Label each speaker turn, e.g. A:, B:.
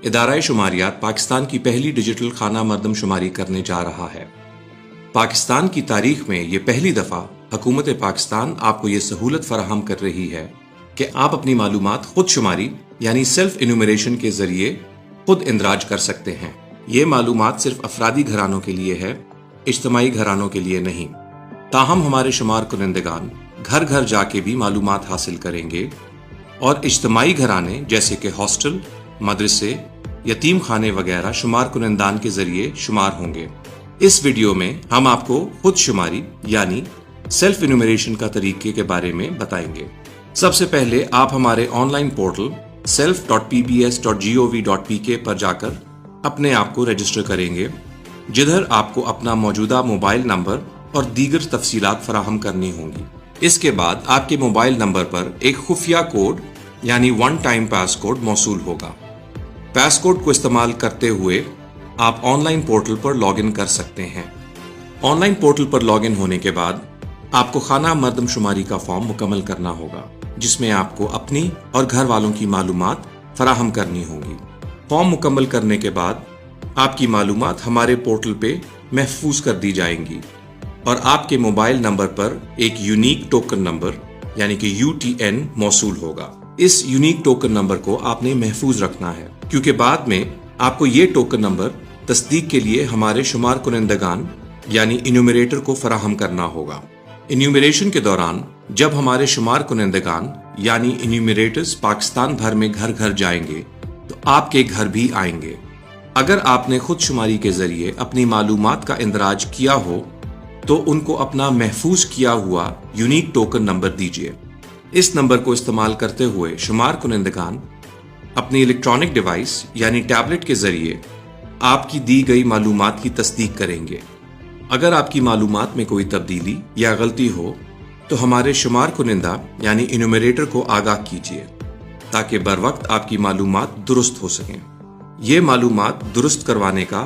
A: ادارہ شماریات پاکستان کی پہلی ڈیجیٹل خانہ مردم شماری کرنے جا رہا ہے۔ پاکستان کی تاریخ میں یہ پہلی دفعہ حکومت پاکستان آپ کو یہ سہولت فراہم کر رہی ہے کہ آپ اپنی معلومات خود شماری یعنی سیلف انیومریشن کے ذریعے خود اندراج کر سکتے ہیں۔ یہ معلومات صرف افرادی گھرانوں کے لیے ہے، اجتماعی گھرانوں کے لیے نہیں۔ تاہم ہمارے شمار کنندگان گھر گھر جا کے بھی معلومات حاصل کریں گے اور اجتماعی گھرانے جیسے کہ ہاسٹل، مدرسے، یتیم خانے وغیرہ شمار کنندان کے ذریعے شمار ہوں گے۔ اس ویڈیو میں ہم آپ کو خود شماری یعنی سیلف انیومریشن کا طریقے کے بارے میں بتائیں گے۔ سب سے پہلے آپ ہمارے آن لائن پورٹل self.pbs.gov.pk پر جا کر اپنے آپ کو رجسٹر کریں گے، جدھر آپ کو اپنا موجودہ موبائل نمبر اور دیگر تفصیلات فراہم کرنی ہوں گی۔ اس کے بعد آپ کے موبائل نمبر پر ایک خفیہ کوڈ یعنی ون ٹائم پاس کوڈ موصول ہوگا۔ پاس کوڈ کو استعمال کرتے ہوئے آپ on line portal per log in کر سکتے ہیں۔ On line portal per log in ہونے کے بعد آپ کو خانہ مردم شماری کا فارم مکمل کرنا ہوگا، جس میں آپ کو اپنی اور گھر والوں کی معلومات فراہم کرنی ہوں گی۔ فارم مکمل کرنے کے بعد آپ کی معلومات ہمارے پورٹل پہ محفوظ کر دی جائیں گی اور آپ کے موبائل نمبر پر ایک یونیک ٹوکن نمبر یعنی کہ UTN موصول ہوگا۔ اس یونیک ٹوکن نمبر کو آپ نے محفوظ رکھنا ہے، کیونکہ بعد میں آپ کو یہ ٹوکن نمبر تصدیق کے لیے ہمارے شمار کنندگان یعنی انیومریٹر کو فراہم کرنا ہوگا۔ انیومریشن کے دوران جب ہمارے شمار کنندگان یعنی انیومریٹرز پاکستان بھر میں گھر گھر جائیں گے تو آپ کے گھر بھی آئیں گے۔ اگر آپ نے خود شماری کے ذریعے اپنی معلومات کا اندراج کیا ہو تو ان کو اپنا محفوظ کیا ہوا یونیک ٹوکن نمبر دیجیے۔ اس نمبر کو استعمال کرتے ہوئے شمار کنندگان اپنی الیکٹرانک ڈیوائس یعنی ٹیبلٹ کے ذریعے آپ کی دی گئی معلومات کی تصدیق کریں گے۔ اگر آپ کی معلومات میں کوئی تبدیلی یا غلطی ہو تو ہمارے شمار کنندہ یعنی انیومریٹر کو آگاہ کیجیے تاکہ بر وقت آپ کی معلومات درست ہو سکیں۔ یہ معلومات درست کروانے کا